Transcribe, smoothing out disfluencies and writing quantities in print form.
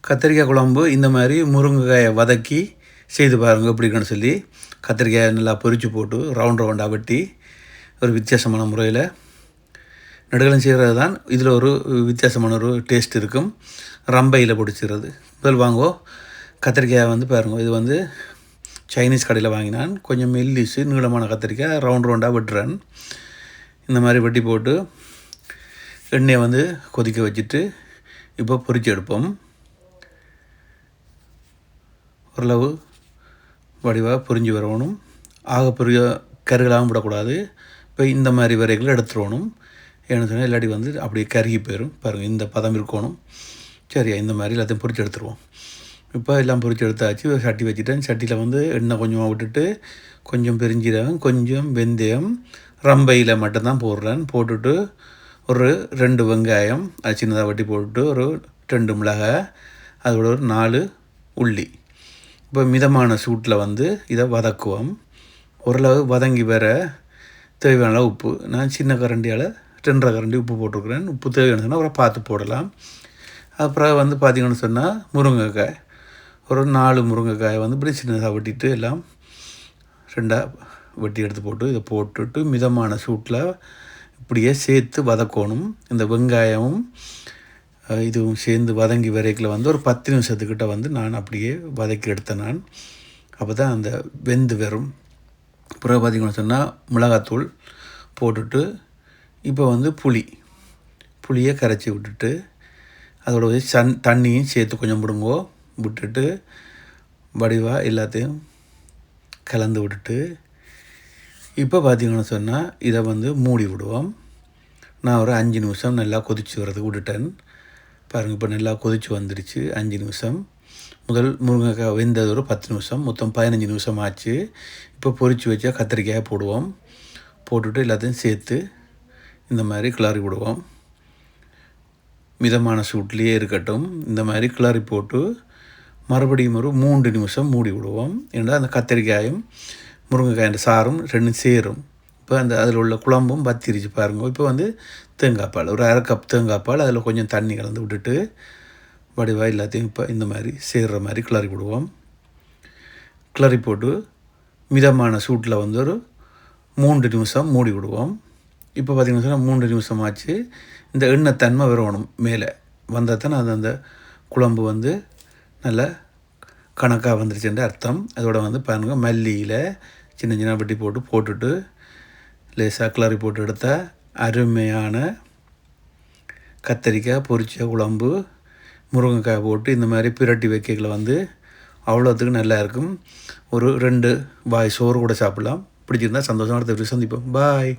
கத்திரிக்காய் குழம்பு இந்த மாதிரி முருங்கைக்காயை வதக்கி செய்து பாருங்கள் எப்படி இருக்குன்னு சொல்லி கத்திரிக்காயை நல்லா பொரித்து போட்டு ரவுண்டாக வெட்டி ஒரு வித்தியாசமான முறையில் நடுகளும் செய்கிறது தான் இதில் ஒரு வித்தியாசமான ஒரு டேஸ்ட் இருக்கும். ரம்பையில் பிடிச்சிடுறது முதல் வாங்கோ. கத்திரிக்காயை பாருங்கள், இது சைனீஸ் கடையில் வாங்கினான். கொஞ்சம் மெல்லிஸு நீளமான கத்திரிக்காய் ரவுண்டாக வெட்டுறேன். இந்த மாதிரி வெட்டி போட்டு எண்ணெயை கொதிக்க வச்சுட்டு இப்போ பொரித்து எடுப்போம். ஓரளவு வடிவாக பொரிஞ்சு வரணும். பெரிய கருகலாகவும் விடக்கூடாது. இப்போ இந்த மாதிரி வரைகளை எடுத்துடணும். ஏன்னு சொன்னால் இல்லாட்டி அப்படியே கருகி போயிடும். பாருங்கள், இந்த பதம் இருக்கணும். சரியா, இந்த மாதிரி எல்லாத்தையும் பொரித்து எடுத்துருவோம். இப்போ எல்லாம் பொரித்து எடுத்தாச்சு. ஒரு சட்டி வச்சுட்டேன். சட்டியில் எண்ணெய் கொஞ்சமாக விட்டுட்டு கொஞ்சம் பெருஞ்சீரகம், கொஞ்சம் வெந்தயம், ரம்பையில் மட்டும்தான் போடுறேன். போட்டுட்டு ஒரு 2 வெங்காயம் அது சின்னதாக வெட்டி போட்டுட்டு ஒரு 2 மிளகாய், அதோட ஒரு 4 உள்ளி. இப்போ மிதமான சூட்டில் இதை வதக்குவோம். ஓரளவு வதங்கி வர தேவையான உப்பு, நான் சின்ன கரண்டியால் 2.5 கரண்டி உப்பு போட்டிருக்கிறேன். உப்பு தேவையான சொன்னால் அப்புறம் பார்த்து போடலாம். அப்புறம் பார்த்திங்கன்னு சொன்னால் முருங்கைக்காய் ஒரு 4 முருங்கைக்காயை இப்படி சின்னதாக வெட்டிட்டு எல்லாம் 2ஆக வெட்டி எடுத்து போட்டு இதை போட்டுட்டு மிதமான சூட்டில் இப்படியே சேர்த்து வதக்கணும். இந்த வெங்காயமும் இதுவும் சேர்ந்து வதங்கி வரைக்கில் ஒரு 10 நிமிஷத்துக்கிட்ட நான் அப்படியே வதக்கி எடுத்தேன். நான் அப்போ தான் அந்த வெந்து வரும். அப்புறம் பார்த்திங்கன்னு சொன்னால் மிளகாத்தூள் போட்டுட்டு இப்போ புளியை கரைச்சி விட்டுட்டு அதோட தண்ணியும் சேர்த்து கொஞ்சம் விட்டுட்டு வடிவாக எல்லாத்தையும் கலந்து விட்டுட்டு இப்போ பார்த்திங்கன்னு சொன்னால் இதை மூடி விடுவோம். நான் ஒரு 5 நிமிஷம் நல்லா கொதித்து வரதுக்கு விட்டுட்டேன். பாருங்கள், இப்போ நல்லா கொதித்து வந்துடுச்சு. 5 நிமிஷம். முதல் முருங்கைக்காய் வெந்தது ஒரு 10 நிமிஷம், மொத்தம் 15 நிமிஷம் ஆச்சு. இப்போ பொரித்து வச்சா கத்திரிக்காயை போடுவோம். போட்டுட்டு எல்லாத்தையும் சேர்த்து இந்த மாதிரி கிளறி விடுவோம். மிதமான சூட்லேயே இருக்கட்டும். இந்த மாதிரி கிளறி போட்டு மறுபடியும் ஒரு 3 நிமிஷம் மூடி விடுவோம். ஏன்னா அந்த கத்திரிக்காயும் முருங்கைக்காய் சாரும் 2 சேரும். இப்போ அதில் உள்ள குழம்பும் வத்திரிச்சு பாருங்கள். இப்போ தேங்காய் பால் ஒரு 1/2 கப் தேங்காய் பால், அதில் கொஞ்சம் தண்ணி கலந்து விட்டுட்டு வடிவாக எல்லாத்தையும் இப்போ இந்த மாதிரி சேர்கிற மாதிரி கிளறி விடுவோம். கிளறி போட்டு மிதமான சூட்டில் ஒரு 3 நிமிஷம் மூடி விடுவோம். இப்போ பார்த்திங்கன்னா 3 நிமிஷம் ஆச்சு. இந்த எண்ணெய் தன்மை வரணும் மேலே வந்தால் தான் அது அந்த குழம்பு நல்லா கணக்காக வந்துருச்சுன்ற அர்த்தம். அதோட பாருங்கள், மல்லியில் சின்ன சின்ன வெட்டி போட்டுட்டு லேசாக கிளறி போட்டு எடுத்தால் அருமையான கத்திரிக்காய் பொரிச்ச குழம்பு முருங்கைக்காய் போட்டு இந்த மாதிரி பிரட்டி வைக்கல அவ்வளோத்துக்கு நல்லா இருக்கும். ஒரு 2 வாய் சோறு கூட சாப்பிட்லாம். பிடிச்சிருந்தா சந்தோஷமாக அடுத்த சந்திப்போம். பாய்.